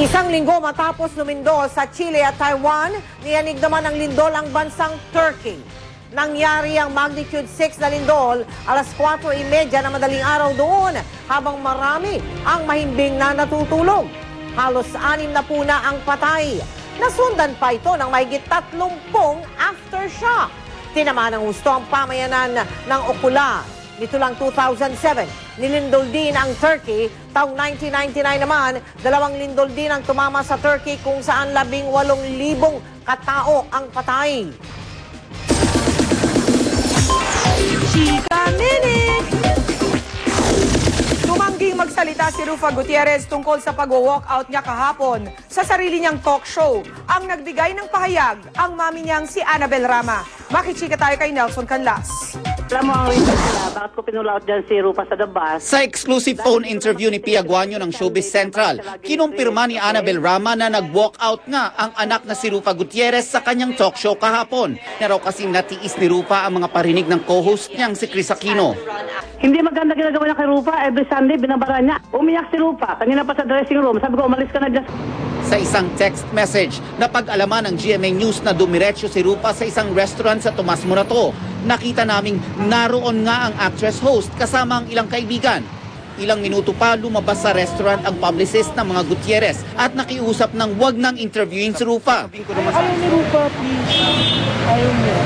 Isang linggo matapos lumindol sa Chile at Taiwan, niyanig naman ng lindol ang bansang Turkey. Nangyari ang magnitude 6 na lindol alas 4:30 na madaling araw doon habang marami ang mahimbing na natutulog. Halos 6 na po na ang patay. Nasundan pa ito ng mahigit 30 aftershock. Tinamaan ng husto ang pamayanan ng Okula. Nito lang 2007, nilindol din ang Turkey. Taong 1999 naman, 2 lindol din ang tumama sa Turkey kung saan 18,000 katao ang patay. Chika Minute! Tumangging magsalita si Rufa Gutierrez tungkol sa pag-walkout niya kahapon sa sarili niyang talk show. Ang nagbigay ng pahayag, ang mami niyang si Annabel Rama. Makichika tayo kay Nelson Canlas. Alam mo ang reason nila, bakit ko pinulaot dyan si Rufa sa Dabas? Sa exclusive phone interview ni Pia Guanyo ng Showbiz Central, kinumpirma ni Annabel Rama na nag-walkout nga ang anak na si Rufa Gutierrez sa kanyang talk show kahapon. Naraw kasi natiis ni Rufa ang mga parinig ng co-host niyang si Chris Aquino. Hindi maganda ginagawa niya kay Rufa. Every Sunday, binabara niya. Umiyak si Rufa. Kanina pa sa dressing room. Sabi ko, umalis ka na dyan. Sa isang text message, napag-alaman ng GMA News na dumiretso si Rufa sa isang restaurant sa Tomas Morato. Nakita naming naroon nga ang actress host kasama ang ilang kaibigan. Ilang minuto pa lumabas sa restaurant ang publicist ng mga Gutierrez at nakiusap ng wag nang interviewin si Rufa. Ayaw ni Rufa, please. Ayaw niya.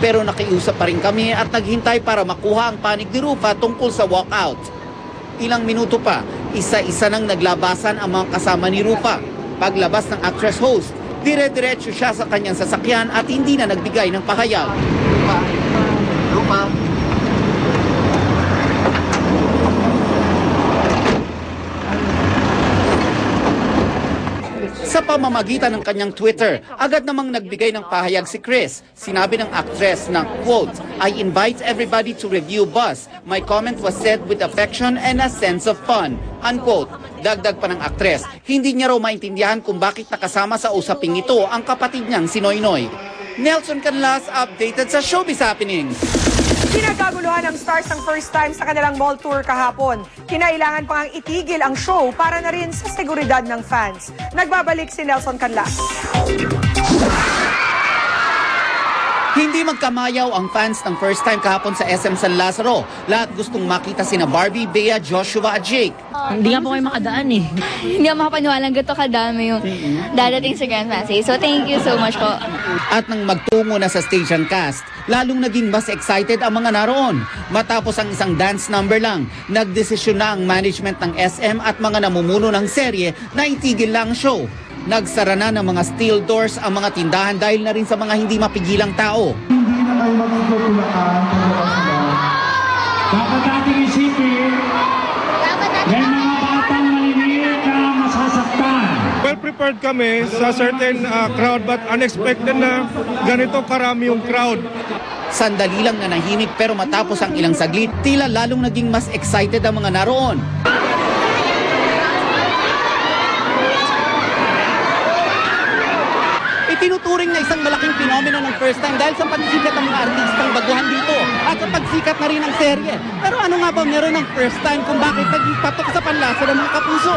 Pero nakiusap pa rin kami at naghintay para makuha ang panig ni Rufa tungkol sa walkout. Ilang minuto pa, isa-isa nang naglabasan ang mga kasama ni Rufa. Paglabas ng actress host, dire-diretso siya sa kanyang sasakyan at hindi na nagbigay ng pahayag. Rufa. Sa pamamagitan ng kanyang Twitter, agad namang nagbigay ng pahayag si Chris. Sinabi ng actress na, quote, "I invite everybody to review Buzz. My comment was said with affection and a sense of fun." Unquote. Dagdag pa ng actress, hindi niya raw maintindihan kung bakit nakasama sa usaping ito ang kapatid niyang si Noynoy. Nelson Canlas, updated sa Showbiz Happenings. Pinagkaguluhan ng stars ng first time sa kanilang mall tour kahapon. Kinailangan pang itigil ang show para na rin sa seguridad ng fans. Nagbabalik si Nelson Canlas. Hindi magkamayaw ang fans ng first time kahapon sa SM San Lazaro. Lahat gustong makita sina Barbie, Bea, Joshua at Jake. Hindi nga po kayo makadaan eh. Hindi ako makapaniwalang gato kadami yung dadating sa Grand Fancy. So thank you so much po. At nang magtungo na sa stage ang cast, lalong naging mas excited ang mga naroon. Matapos ang isang dance number lang, nagdesisyon na ang management ng SM at mga namumuno ng serye na itigil lang ang show. Nagsara na ng mga steel doors ang mga tindahan dahil na rin sa mga hindi mapigilang tao. Hindi na kayo magtutulakan kung dapat nating isipin, may mga batang maliliit na masasaktan. Well prepared kami sa certain crowd but unexpected na ganito karami yung crowd. Sandali lang na nahimik pero matapos ang ilang saglit, tila lalong naging mas excited ang mga naroon. Itinuturing na isang malaking pinomeno ng first time dahil sa pagsikat ng mga artistang baguhan dito at sa pagsikat na rin ng serye. Pero ano nga ba meron ng first time kung bakit naging patok sa panlasa ng mga kapuso?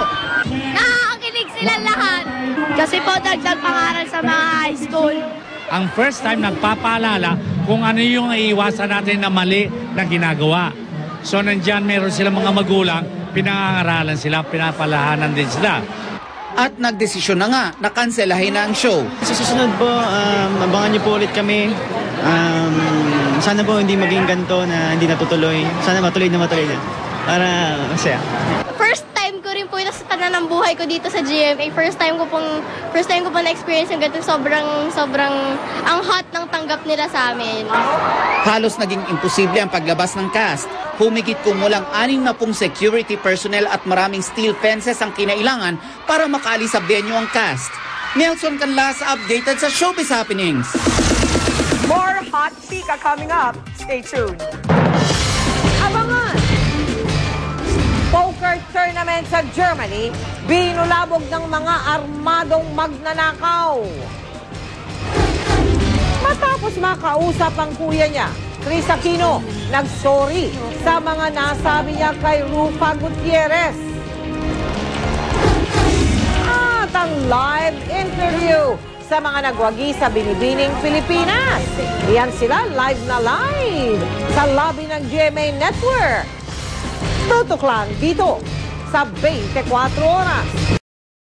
Nakakakilig sila lahat. Kasi po dagdag pangaral sa mga high school. Ang first time nagpapaalala kung ano yung iiwasan natin na mali na ginagawa. So nandyan meron silang mga magulang, pinangangaralan sila, pinapalahanan din sila. At nagdesisyon na nga na kanselahin na ang show. Sa susunod po, abangan niyo po ulit kami. Sana po hindi maging ganito na hindi natutuloy. Sana matuloy na para masaya. First time ko rin po ito sa tanan ng buhay ko dito sa GMA. First time ko pong na-experience yung ganito. Sobrang ang hot ng tanggap nila sa amin. Halos naging imposible ang paglabas ng cast. Humigit kumulang 60 security personnel at maraming steel fences ang kinailangan para makaalis sa venue ang cast. Nelson Canlas, updated sa Showbiz Happenings. More hot chika coming up. Stay tuned. Abangan! Poker tournament sa Germany, binulabog ng mga armadong magnanakaw. Matapos makausap ang kuya niya, Chris Aquino, nag-sorry sa mga nasabi niya kay Rufa Gutierrez. sa mga nagwagi sa Binibining Pilipinas. Iyan sila live na live sa lobby ng GMA Network. Tutok lang dito sa 24 Oras.